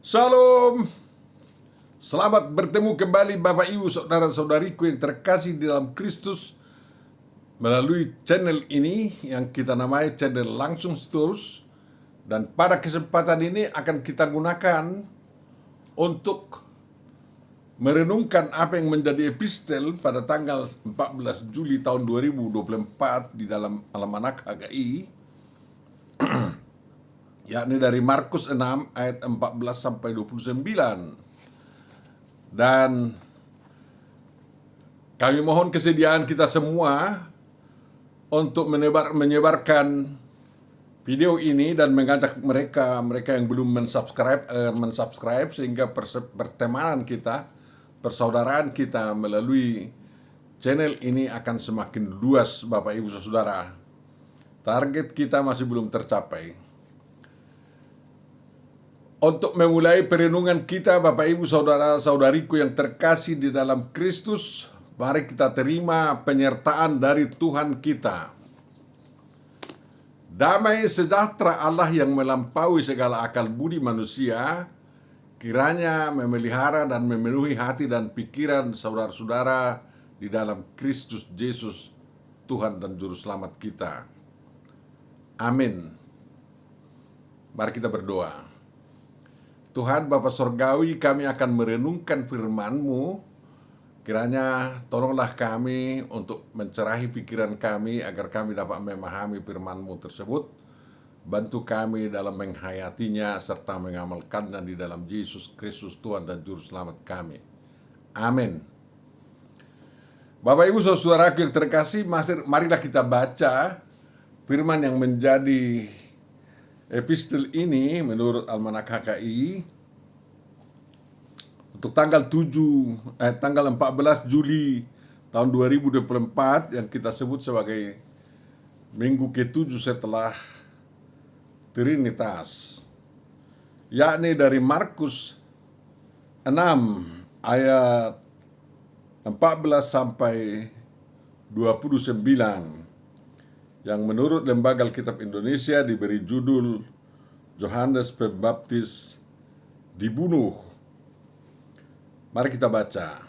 Salam, selamat bertemu kembali Bapak Ibu Saudara-saudariku yang terkasih di dalam Kristus melalui channel ini yang kita namai channel Langsung Terus. Dan pada kesempatan ini akan kita gunakan untuk merenungkan apa yang menjadi epistel pada tanggal 14 Juli tahun 2024 di dalam Almanak HKI, yakni dari Markus 6 ayat 14 sampai 29. Dan kami mohon kesediaan kita semua untuk menyebarkan video ini dan mengajak mereka yang belum mensubscribe sehingga pertemanan kita, persaudaraan kita melalui channel ini akan semakin luas, Bapak Ibu Saudara. Target kita masih belum tercapai. Untuk memulai perenungan kita, Bapak Ibu Saudara-saudariku yang terkasih di dalam Kristus, mari kita terima penyertaan dari Tuhan kita. Damai sejahtera Allah yang melampaui segala akal budi manusia, kiranya memelihara dan memenuhi hati dan pikiran saudara-saudara di dalam Kristus Yesus, Tuhan dan Juru Selamat kita. Amin. Mari kita berdoa. Tuhan Bapa Sorgawi, kami akan merenungkan firman-Mu. Kiranya tolonglah kami untuk mencerahi pikiran kami agar kami dapat memahami firman-Mu tersebut. Bantu kami dalam menghayatinya serta mengamalkannya di dalam Yesus Kristus Tuhan dan Juru Selamat kami. Amin. Bapak Ibu Saudaraku yang terkasih, marilah kita baca firman yang menjadi epistel ini menurut Almanak HKI untuk tanggal 14 Juli tahun 2024 yang kita sebut sebagai minggu ke-7 setelah Trinitas, yakni dari Markus 6 ayat 14 sampai 29 yang menurut Lembaga Alkitab Indonesia diberi judul Yohanes Pembaptis dibunuh. Mari kita baca.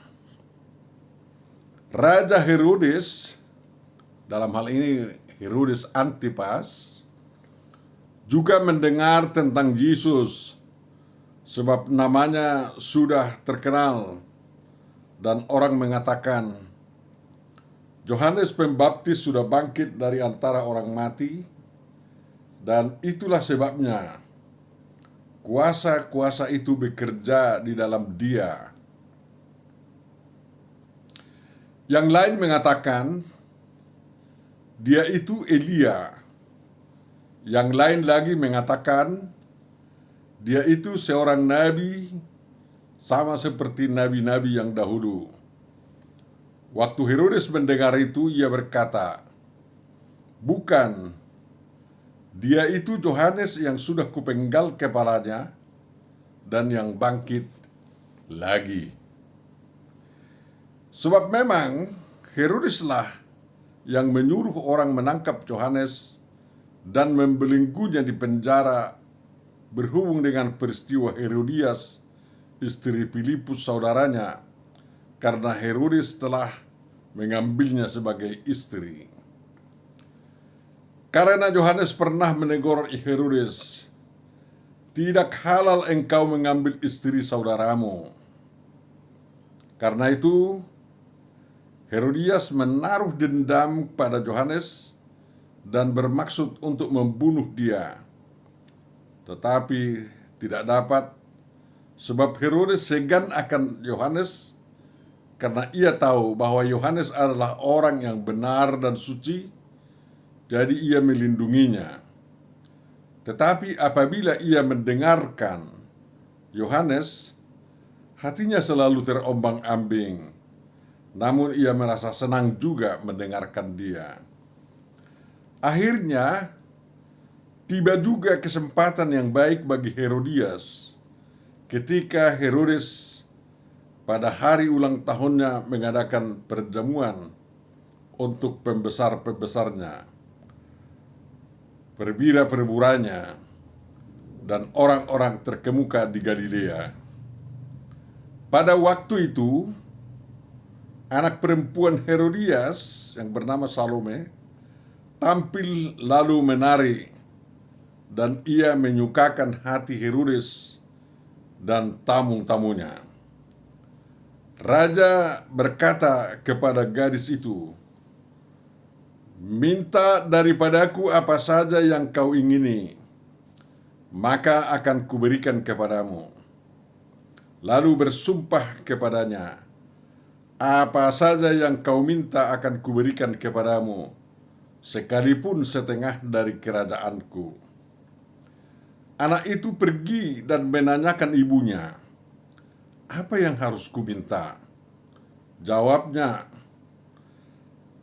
Raja Herodes, dalam hal ini Herodes Antipas, juga mendengar tentang Yesus sebab namanya sudah terkenal dan orang mengatakan, Yohanes Pembaptis sudah bangkit dari antara orang mati, dan itulah sebabnya kuasa-kuasa itu bekerja di dalam dia. Yang lain mengatakan, dia itu Elia. Yang lain lagi mengatakan, dia itu seorang nabi, sama seperti nabi-nabi yang dahulu. Waktu Herodes mendengar itu, ia berkata, bukan, dia itu Yohanes yang sudah kupenggal kepalanya dan yang bangkit lagi. Sebab memang Herodeslah yang menyuruh orang menangkap Yohanes dan membelenggunya di penjara berhubung dengan peristiwa Herodias, istri Filipus saudaranya, karena Herodes telah mengambilnya sebagai istri. Karena Yohanes pernah menegur Herodes, tidak halal engkau mengambil istri saudaramu. Karena itu, Herodias menaruh dendam pada Yohanes dan bermaksud untuk membunuh dia. Tetapi tidak dapat, sebab Herodes segan akan Yohanes, karena ia tahu bahwa Yohanes adalah orang yang benar dan suci, jadi ia melindunginya. Tetapi apabila ia mendengarkan Yohanes, hatinya selalu terombang-ambing, namun ia merasa senang juga mendengarkan dia. Akhirnya, tiba juga kesempatan yang baik bagi Herodias ketika Herodes pada hari ulang tahunnya mengadakan perjamuan untuk pembesar-pembesarnya, perwira-perwiranya, dan orang-orang terkemuka di Galilea. Pada waktu itu, anak perempuan Herodias yang bernama Salome tampil lalu menari, dan ia menyukakan hati Herodes dan tamu-tamunya. Raja berkata kepada gadis itu, "Minta daripadaku apa saja yang kau ingini, maka akan kuberikan kepadamu." Lalu bersumpah kepadanya, "Apa saja yang kau minta akan kuberikan kepadamu, sekalipun setengah dari kerajaanku." Anak itu pergi dan menanyakan ibunya, "Apa yang harus kuminta?" Jawabnya,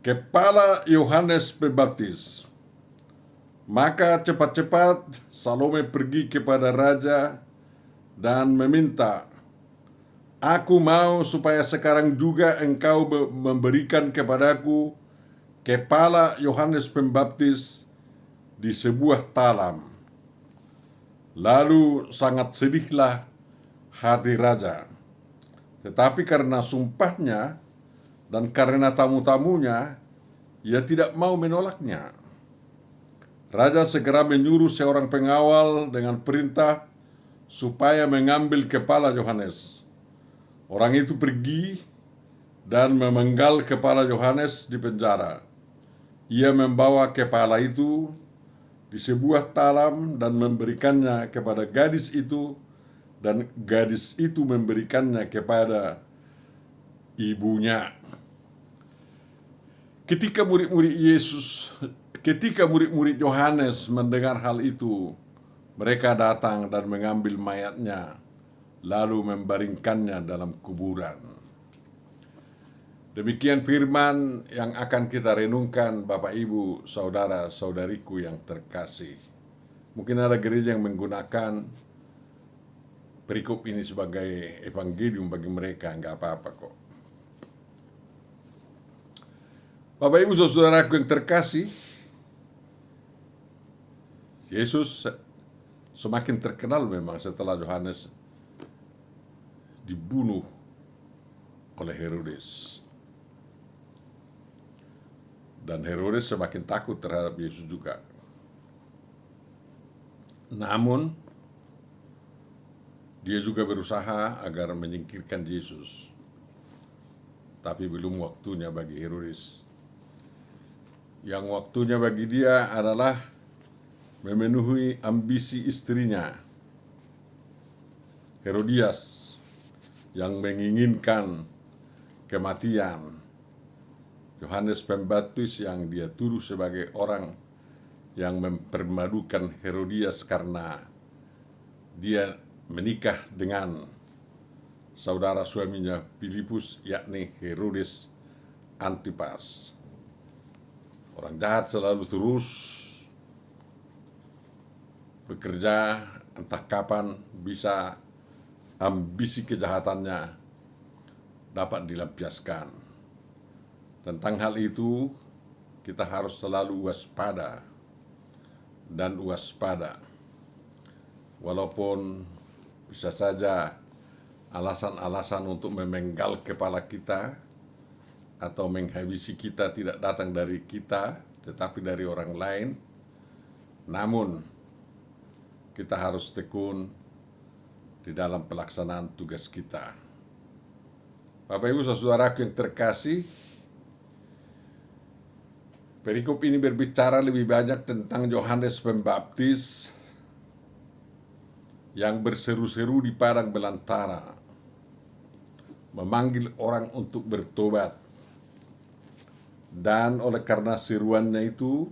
"Kepala Yohanes Pembaptis." Maka cepat-cepat Salome pergi kepada raja dan meminta, "Aku mau supaya sekarang juga engkau memberikan kepadaku kepala Yohanes Pembaptis di sebuah talam." Lalu sangat sedihlah hati raja. Tetapi karena sumpahnya dan karena tamu-tamunya, ia tidak mau menolaknya. Raja segera menyuruh seorang pengawal dengan perintah supaya mengambil kepala Yohanes. Orang itu pergi dan memenggal kepala Yohanes di penjara. Ia membawa kepala itu di sebuah talam dan memberikannya kepada gadis itu, dan gadis itu memberikannya kepada ibunya. Ketika murid-murid Yohanes mendengar hal itu, mereka datang dan mengambil mayatnya, lalu membaringkannya dalam kuburan. Demikian firman yang akan kita renungkan, Bapak, Ibu, saudara-saudariku yang terkasih. Mungkin ada gereja yang menggunakan perikop ini sebagai evangelium bagi mereka, nggak apa-apa kok. Bapak, Ibu, saudaraku yang terkasih, Yesus semakin terkenal memang setelah Yohanes dibunuh oleh Herodes. Dan Herodes semakin takut terhadap Yesus juga. Namun, dia juga berusaha agar menyingkirkan Yesus. Tapi belum waktunya bagi Herodes. Yang waktunya bagi dia adalah memenuhi ambisi istrinya, Herodias, yang menginginkan kematian Yohanes Pembaptis, yang dia tuduh sebagai orang yang mempermalukan Herodias karena dia menikah dengan saudara suaminya Filipus, yakni Herodes Antipas. Orang jahat selalu terus bekerja entah kapan bisa ambisi kejahatannya dapat dilampiaskan. Tentang hal itu, kita harus selalu waspada dan waspada. Walaupun bisa saja alasan-alasan untuk memenggal kepala kita atau menghabisi kita tidak datang dari kita, tetapi dari orang lain. Namun, kita harus tekun di dalam pelaksanaan tugas kita. Bapak, Ibu, saudaraku yang terkasih, perikop ini berbicara lebih banyak tentang Yohanes Pembaptis yang berseru-seru di padang belantara, memanggil orang untuk bertobat. Dan oleh karena seruannya itu,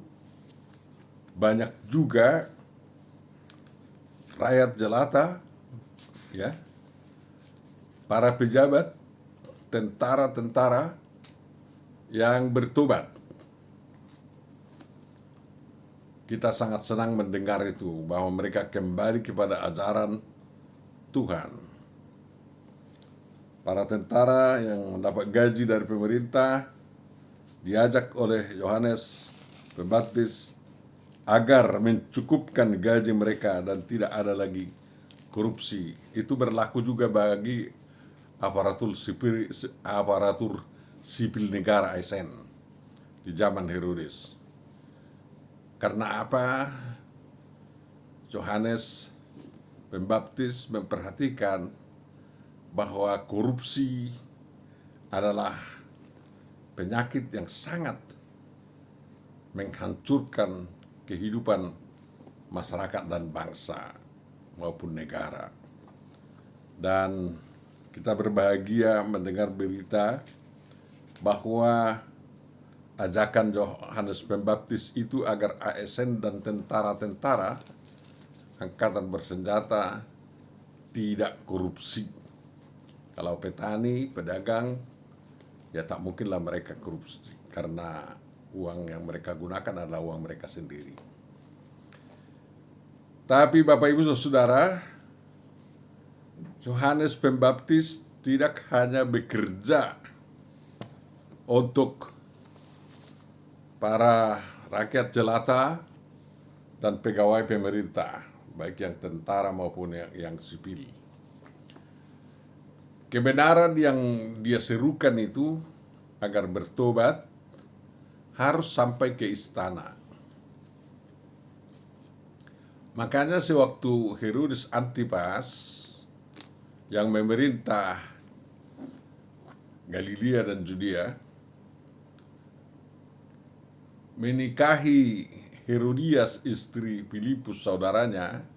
banyak juga rakyat jelata, ya, para pejabat, tentara-tentara yang bertobat. Kita sangat senang mendengar itu, bahwa mereka kembali kepada ajaran Tuhan. Para tentara yang mendapat gaji dari pemerintah diajak oleh Yohanes Pembaptis agar mencukupkan gaji mereka dan tidak ada lagi korupsi. Itu berlaku juga bagi aparatur sipil negara ASN di zaman Herodes. Karena apa? Yohanes Pembaptis memperhatikan bahwa korupsi adalah penyakit yang sangat menghancurkan kehidupan masyarakat dan bangsa maupun negara. Dan kita berbahagia mendengar berita bahwa ajakan Yohanes Pembaptis itu agar ASN dan tentara-tentara angkatan bersenjata tidak korupsi. Kalau petani, pedagang, ya tak mungkinlah mereka korupsi karena uang yang mereka gunakan adalah uang mereka sendiri. Tapi Bapak Ibu Saudara, Yohanes Pembaptis tidak hanya bekerja untuk para rakyat jelata dan pegawai pemerintah, baik yang tentara maupun yang sipil. Kebenaran yang dia serukan itu agar bertobat harus sampai ke istana. Makanya sewaktu Herodes Antipas yang memerintah Galilea dan Judea menikahi Herodias istri Filipus saudaranya,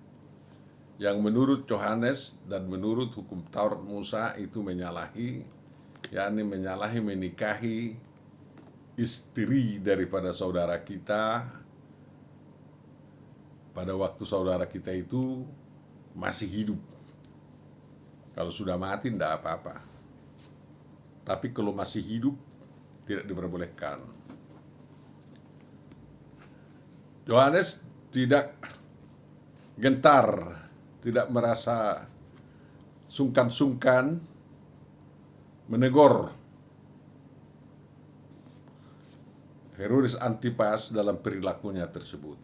yang menurut Yohanes dan menurut hukum Taurat Musa itu menyalahi menikahi istri daripada saudara kita pada waktu saudara kita itu masih hidup. Kalau sudah mati tidak apa-apa, tapi kalau masih hidup tidak diperbolehkan. Yohanes tidak gentar, tidak merasa sungkan-sungkan menegur Herodes Antipas dalam perilakunya tersebut.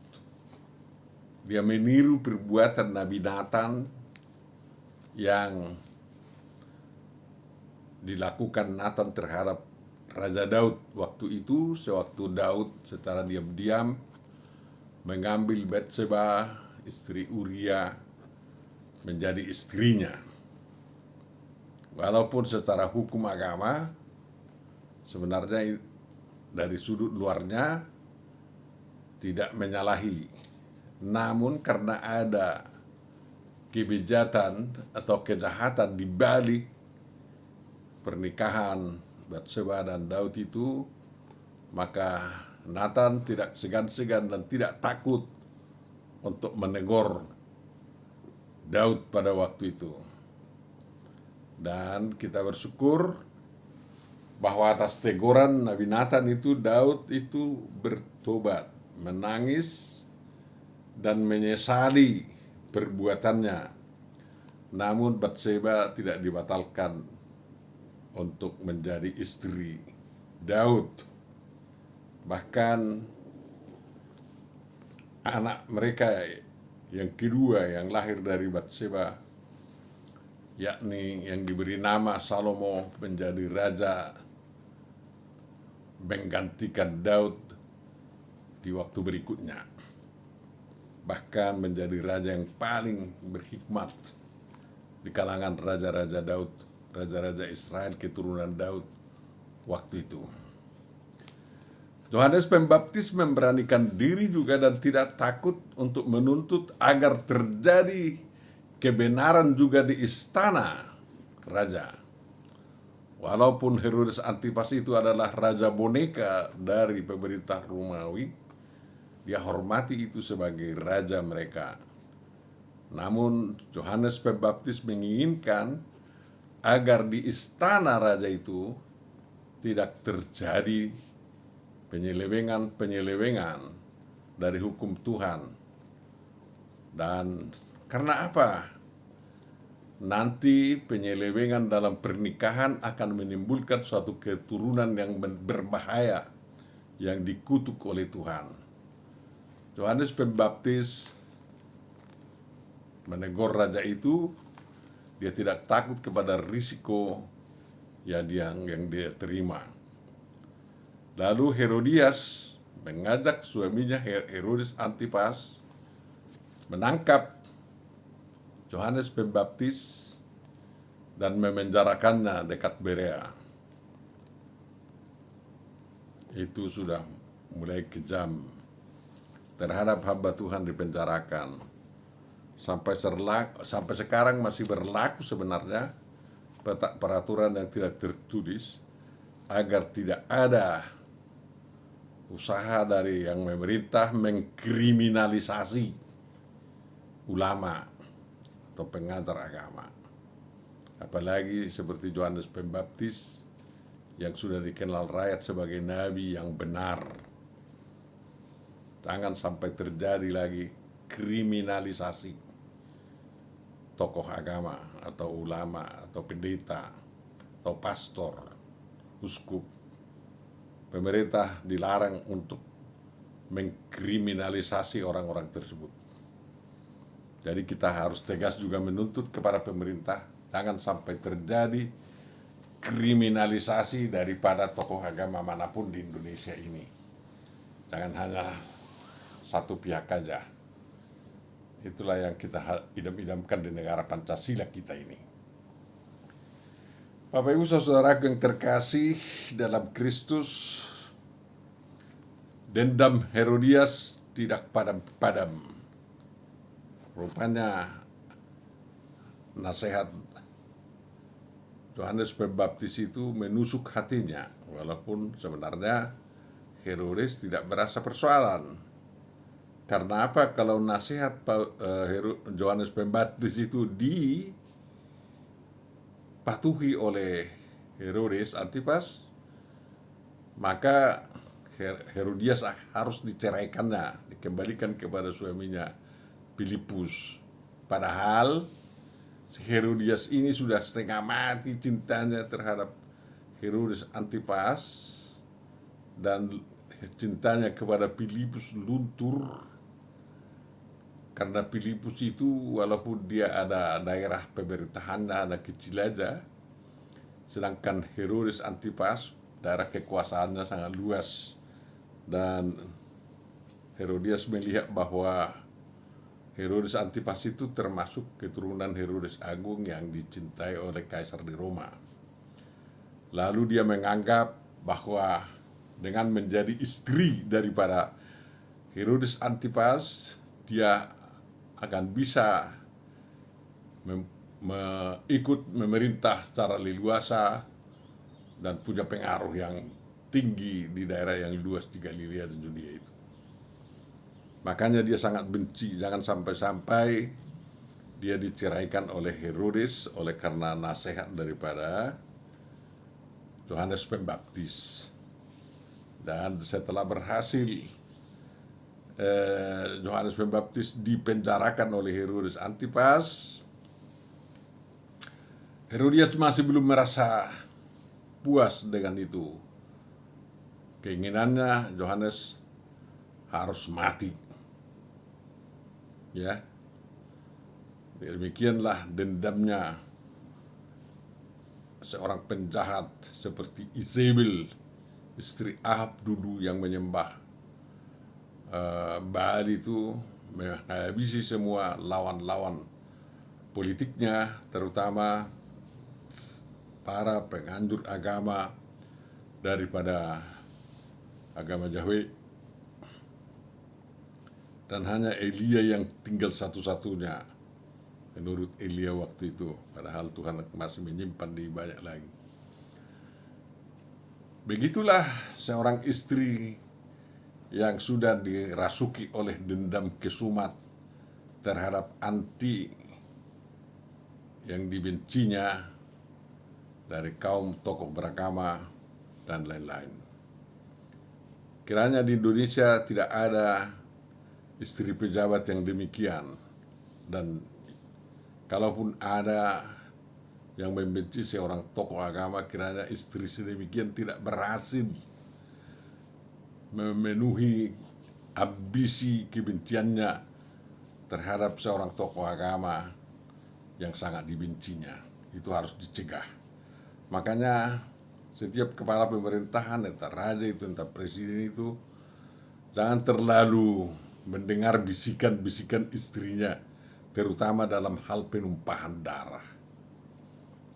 Dia meniru perbuatan Nabi Nathan yang dilakukan Nathan terhadap Raja Daud waktu itu, sewaktu Daud secara diam-diam mengambil Batseba, istri Uria, menjadi istrinya. Walaupun secara hukum agama sebenarnya dari sudut luarnya tidak menyalahi, namun karena ada kebejatan atau kejahatan di balik pernikahan Batseba dan Daud itu, maka Nathan tidak segan-segan dan tidak takut untuk menegur Daud pada waktu itu. Dan kita bersyukur bahwa atas teguran Nabi Nathan itu, Daud itu bertobat, menangis dan menyesali perbuatannya. Namun Batseba tidak dibatalkan untuk menjadi istri Daud. Bahkan anak mereka yang kedua yang lahir dari Batseba, yakni yang diberi nama Salomo, menjadi raja menggantikan Daud di waktu berikutnya. Bahkan menjadi raja yang paling berhikmat di kalangan raja-raja Daud, raja-raja Israel keturunan Daud waktu itu. Yohanes Pembaptis memberanikan diri juga dan tidak takut untuk menuntut agar terjadi kebenaran juga di istana raja. Walaupun Herodes Antipas itu adalah raja boneka dari pemerintah Romawi, dia hormati itu sebagai raja mereka. Namun Yohanes Pembaptis menginginkan agar di istana raja itu tidak terjadi penyelewengan dari hukum Tuhan. Dan karena apa? Nanti penyelewengan dalam pernikahan akan menimbulkan suatu keturunan yang berbahaya, yang dikutuk oleh Tuhan. Yohanes Pembaptis menegur raja itu, dia tidak takut kepada risiko yang dia terima. Lalu Herodias mengajak suaminya Herodes Antipas menangkap Yohanes Pembaptis dan memenjarakannya dekat Berea. Itu sudah mulai kejam terhadap hamba Tuhan dipenjarakan. Sampai sekarang masih berlaku sebenarnya peraturan yang tidak tertulis agar tidak ada usaha dari yang pemerintah mengkriminalisasi ulama atau pengajar agama. Apalagi seperti Yohanes Pembaptis yang sudah dikenal rakyat sebagai nabi yang benar. Jangan sampai terjadi lagi kriminalisasi tokoh agama atau ulama atau pendeta atau pastor, uskup. Pemerintah dilarang untuk mengkriminalisasi orang-orang tersebut. Jadi kita harus tegas juga menuntut kepada pemerintah jangan sampai terjadi kriminalisasi daripada tokoh agama manapun di Indonesia ini. Jangan hanya satu pihak saja. Itulah yang kita idam-idamkan di negara Pancasila kita ini. Bapak Ibu Saudara yang terkasih dalam Kristus, dendam Herodias tidak padam-padam. Rupanya nasihat Yohanes Pembaptis itu menusuk hatinya, walaupun sebenarnya Herodes tidak merasa persoalan. Karena apa? Kalau nasihat Yohanes Pembaptis itu dipatuhi oleh Herodes Antipas, maka Herodias harus diceraikannya, dikembalikan kepada suaminya Filipus. Padahal Herodias ini sudah setengah mati cintanya terhadap Herodes Antipas, dan cintanya kepada Filipus luntur. Karena Filipus itu walaupun dia ada daerah pemerintahannya ada kecil aja, sedangkan Herodes Antipas daerah kekuasaannya sangat luas. Dan Herodias melihat bahwa Herodes Antipas itu termasuk keturunan Herodes Agung yang dicintai oleh Kaisar di Roma. Lalu dia menganggap bahwa dengan menjadi istri daripada Herodes Antipas, dia akan bisa ikut memerintah secara leluasa dan punya pengaruh yang tinggi di daerah yang luas di Galilea dan Yudea itu. Makanya dia sangat benci, jangan sampai-sampai dia diceraikan oleh Herodes oleh karena nasihat daripada Yohanes Pembaptis. Dan setelah berhasil Yohanes Pembaptis dipenjarakan oleh Herodes Antipas, Herodias masih belum merasa puas dengan itu. Keinginannya Yohanes harus mati. Ya. Demikianlah dendamnya seorang penjahat seperti Izebel, istri Ahab dulu yang menyembah Baal itu, menghabisi semua lawan-lawan politiknya, terutama para penganjur agama daripada agama Yahweh. Dan hanya Elia yang tinggal satu-satunya menurut Elia waktu itu, padahal Tuhan masih menyimpan di banyak lagi. Begitulah seorang istri yang sudah dirasuki oleh dendam kesumat terhadap anti yang dibencinya dari kaum tokoh beragama dan lain-lain. Kiranya di Indonesia tidak ada istri pejabat yang demikian, dan kalaupun ada yang membenci seorang tokoh agama, kiranya istri sedemikian tidak berhasil memenuhi ambisi kebenciannya terhadap seorang tokoh agama yang sangat dibencinya. Itu harus dicegah. Makanya setiap kepala pemerintahan, entah raja itu, entah presiden itu, jangan terlalu mendengar bisikan-bisikan istrinya, terutama dalam hal penumpahan darah.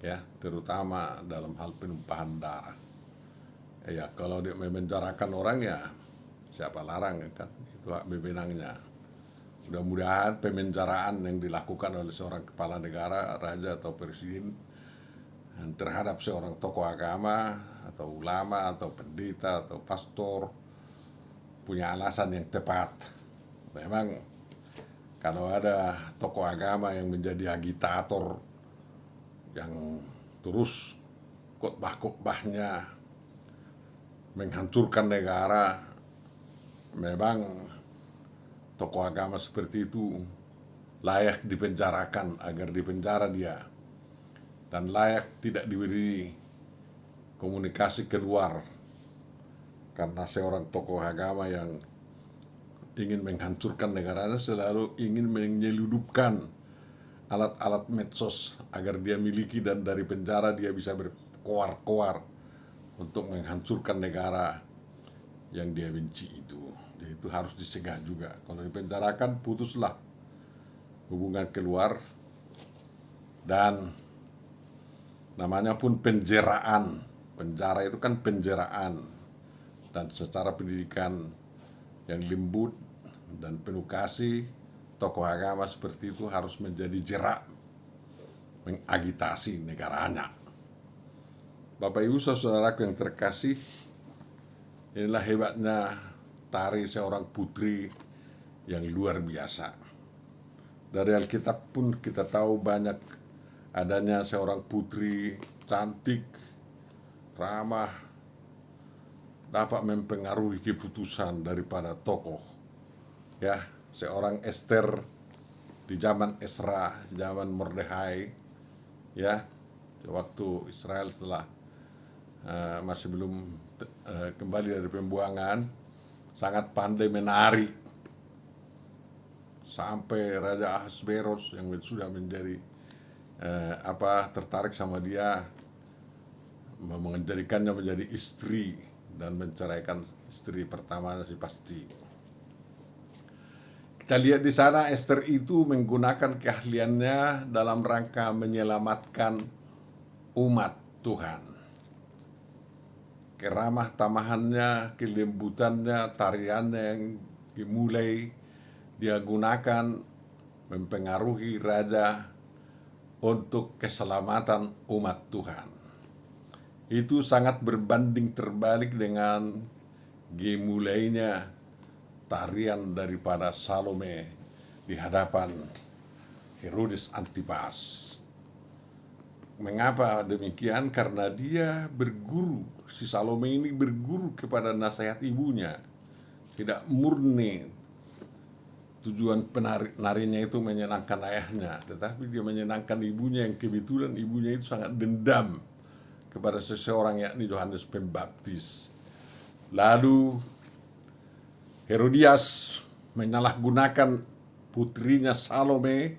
Ya, terutama dalam hal penumpahan darah. Ya, kalau dia memenjarakan orang ya siapa larang kan, itu hak wewenangnya. Mudah-mudahan pemenjaraan yang dilakukan oleh seorang kepala negara, raja atau presiden terhadap seorang tokoh agama atau ulama atau pendeta atau pastor punya alasan yang tepat. Memang kalau ada tokoh agama yang menjadi agitator yang terus khotbah-khotbahnya menghancurkan negara, memang tokoh agama seperti itu layak dipenjarakan agar dipenjara dia, dan layak tidak diberi komunikasi keluar, karena seorang tokoh agama yang ingin menghancurkan negaranya selalu ingin menyeludupkan alat-alat medsos agar dia miliki, dan dari penjara dia bisa berkoar-koar untuk menghancurkan negara yang dia benci itu. Jadi itu harus disegah juga. Kalau dipenjarakan, putuslah hubungan keluar, dan namanya pun penjeraan. Penjara itu kan penjeraan, dan secara pendidikan yang lembut dan penuh kasih, tokoh agama seperti itu harus menjadi jerak mengagitasi negaranya. Bapak Ibu saudaraku yang terkasih, inilah hebatnya tari seorang putri yang luar biasa. Dari Alkitab pun kita tahu banyak adanya seorang putri cantik, ramah, dapat mempengaruhi keputusan daripada tokoh. Ya, seorang Esther di zaman Esra, zaman Mordekhai, ya, waktu Israel setelah masih belum kembali dari pembuangan, sangat pandai menari, sampai Raja Ahasveros yang sudah menjadi tertarik sama dia, menjadikannya menjadi istri dan menceraikan istri pertamanya si pasti. Kita lihat di sana Esther itu menggunakan keahliannya dalam rangka menyelamatkan umat Tuhan. Keramah tamahannya, kelembutannya, tariannya yang dimulai dia gunakan mempengaruhi raja untuk keselamatan umat Tuhan. Itu sangat berbanding terbalik dengan dimulainya tarian daripada Salome di hadapan Herodes Antipas. Mengapa demikian? Karena dia berguru, si Salome ini berguru kepada nasihat ibunya. Tidak murni tujuan penarinya itu menyenangkan ayahnya, tetapi dia menyenangkan ibunya yang kebetulan ibunya itu sangat dendam kepada seseorang, yakni Yohanes Pembaptis. Lalu Herodias menyalahgunakan putrinya Salome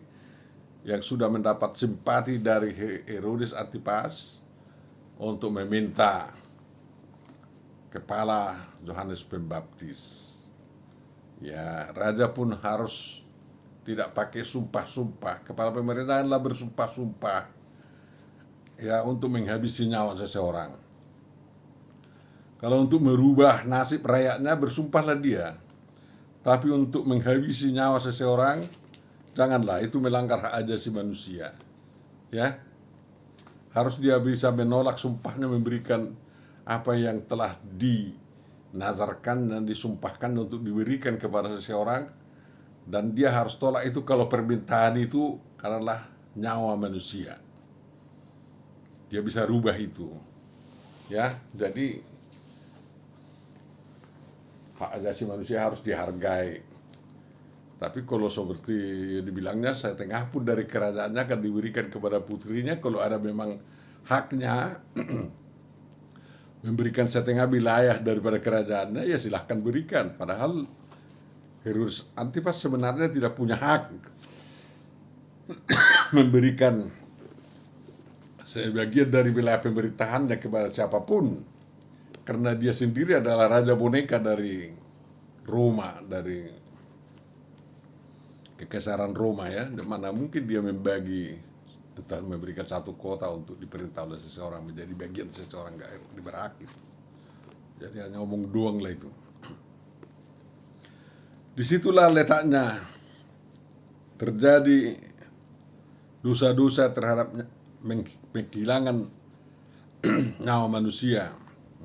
yang sudah mendapat simpati dari Herodes Antipas untuk meminta kepala Yohanes Pembaptis. Ya, raja pun harus tidak pakai sumpah-sumpah. Kepala pemerintahanlah bersumpah-sumpah, ya, untuk menghabisi nyawa seseorang. Kalau untuk merubah nasib rakyatnya, bersumpahlah dia. Tapi untuk menghabisi nyawa seseorang, janganlah, itu melanggar hak asasi manusia. Ya, harus dia bisa menolak sumpahnya, memberikan apa yang telah dinazarkan dan disumpahkan untuk diberikan kepada seseorang, dan dia harus tolak itu kalau permintaan itu adalah nyawa manusia. Dia bisa rubah itu. Ya, jadi hak asasi manusia harus dihargai. Tapi kalau seperti dibilangnya, setengah pun dari kerajaannya akan diberikan kepada putrinya. Kalau ada memang haknya memberikan setengah wilayah daripada kerajaannya, ya silahkan berikan. Padahal Herodes Antipas sebenarnya tidak punya hak memberikan sebagian dari wilayah pemerintahannya kepada siapapun, karena dia sendiri adalah raja boneka dari Roma, dari kekaisaran Roma ya. Mana mungkin dia memberikan satu kota untuk diperintah oleh seseorang menjadi bagian seseorang, nggak berhak itu. Jadi hanya ngomong doang lah itu. Disitulah letaknya terjadi dosa-dosa terhadap kehilangan nyawa manusia,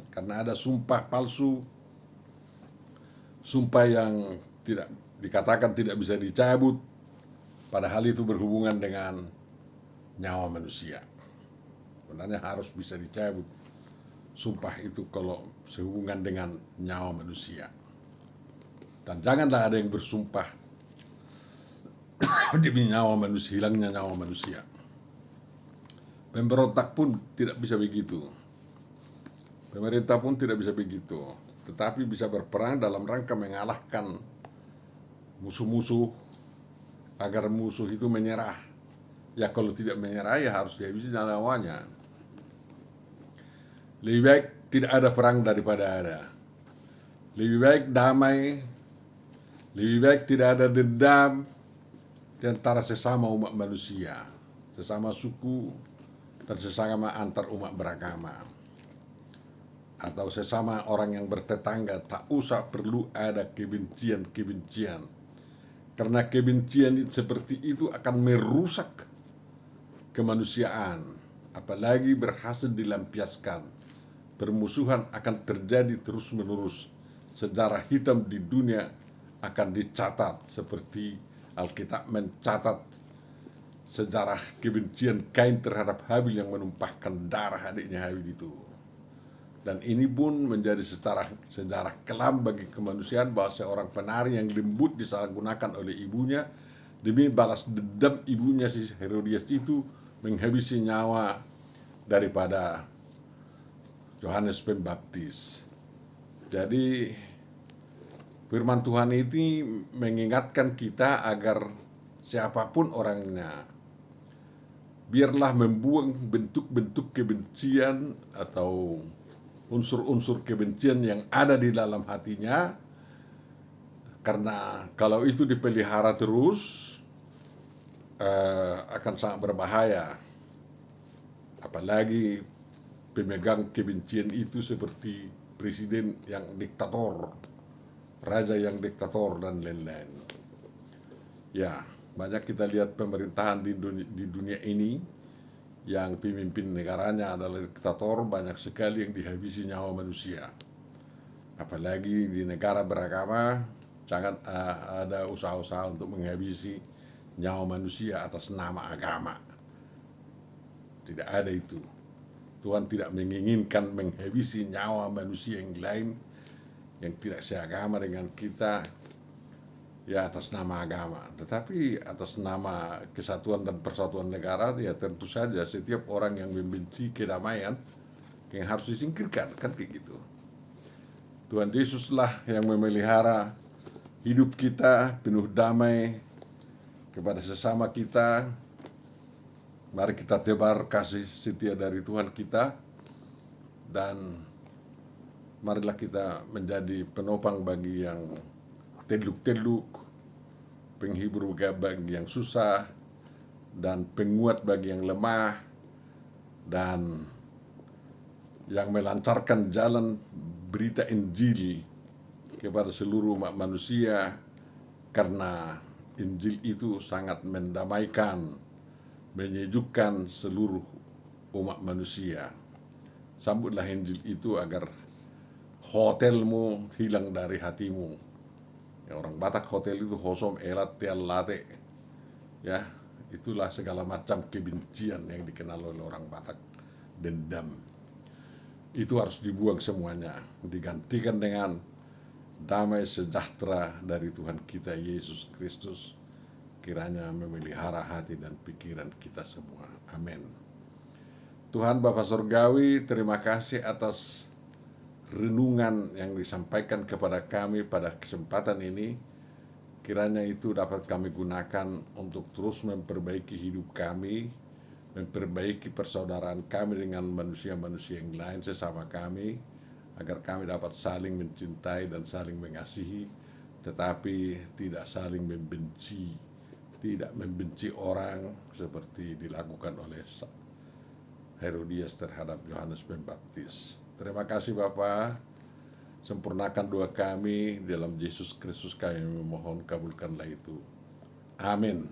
karena ada sumpah palsu, sumpah yang tidak dikatakan tidak bisa dicabut, padahal itu berhubungan dengan nyawa manusia. Sebenarnya harus bisa dicabut sumpah itu kalau sehubungan dengan nyawa manusia. Dan janganlah ada yang bersumpah demi nyawa manusia, hilangnya nyawa manusia. Pemberontak pun tidak bisa begitu. Pemerintah pun tidak bisa begitu. Tetapi bisa berperang dalam rangka mengalahkan musuh-musuh agar musuh itu menyerah. Ya kalau tidak menyerah ya harus dihabisi nyawanya. Lebih baik tidak ada perang daripada ada. Lebih baik damai. Lebih baik tidak ada dendam di antara sesama umat manusia, sesama suku, dan sesama antar umat beragama, atau sesama orang yang bertetangga. Tak usah perlu ada kebencian-kebencian, karena kebencian seperti itu akan merusak kemanusiaan. Apalagi berhasil dilampiaskan, permusuhan akan terjadi terus-menerus. Sejarah hitam di dunia akan dicatat seperti Alkitab mencatat sejarah kebencian Kain terhadap Habil yang menumpahkan darah adiknya Habil itu. Dan ini pun menjadi sejarah kelam bagi kemanusiaan, bahwa seorang penari yang lembut disalahgunakan oleh ibunya demi balas dendam ibunya si Herodias itu menghabisi nyawa daripada Yohanes Pembaptis. Jadi firman Tuhan ini mengingatkan kita agar siapapun orangnya, biarlah membuang bentuk-bentuk kebencian atau unsur-unsur kebencian yang ada di dalam hatinya, karena kalau itu dipelihara terus akan sangat berbahaya. Apalagi pemegang kebencian itu seperti presiden yang diktator, raja yang diktator, dan lain-lain. Ya, banyak kita lihat pemerintahan di dunia ini yang pemimpin negaranya adalah diktator, banyak sekali yang dihabisi nyawa manusia. Apalagi di negara beragama, jangan ada usaha-usaha untuk menghabisi nyawa manusia atas nama agama. Tidak ada itu. Tuhan tidak menginginkan menghabisi nyawa manusia yang lain yang tidak seagama dengan kita ya atas nama agama. Tetapi atas nama kesatuan dan persatuan negara ya tentu saja setiap orang yang membenci kedamaian yang harus disingkirkan, kan begitu. Tuhan Yesuslah yang memelihara hidup kita penuh damai kepada sesama kita. Mari kita tebar kasih setia dari Tuhan kita, dan marilah kita menjadi penopang bagi yang teluk-teluk, penghibur bagi yang susah, dan penguat bagi yang lemah, dan yang melancarkan jalan berita Injil kepada seluruh umat manusia, karena Injil itu sangat mendamaikan, menyejukkan seluruh umat manusia. Sambutlah Injil itu agar hotelmu hilang dari hatimu. Ya, orang Batak hotel itu hosom elat tial late. Ya, itulah segala macam kebencian yang dikenal oleh orang Batak, dendam. Itu harus dibuang semuanya, digantikan dengan damai sejahtera dari Tuhan kita Yesus Kristus. Kiranya memelihara hati dan pikiran kita semua. Amin. Tuhan Bapa Surgawi, terima kasih atas renungan yang disampaikan kepada kami pada kesempatan ini. Kiranya itu dapat kami gunakan untuk terus memperbaiki hidup kami, memperbaiki persaudaraan kami dengan manusia-manusia yang lain sesama kami, agar kami dapat saling mencintai dan saling mengasihi, tetapi tidak saling membenci, tidak membenci orang seperti dilakukan oleh Herodias terhadap Yohanes Pembaptis. Terima kasih Bapa. Sempurnakan doa kami dalam Yesus Kristus kami memohon, kabulkanlah itu. Amin.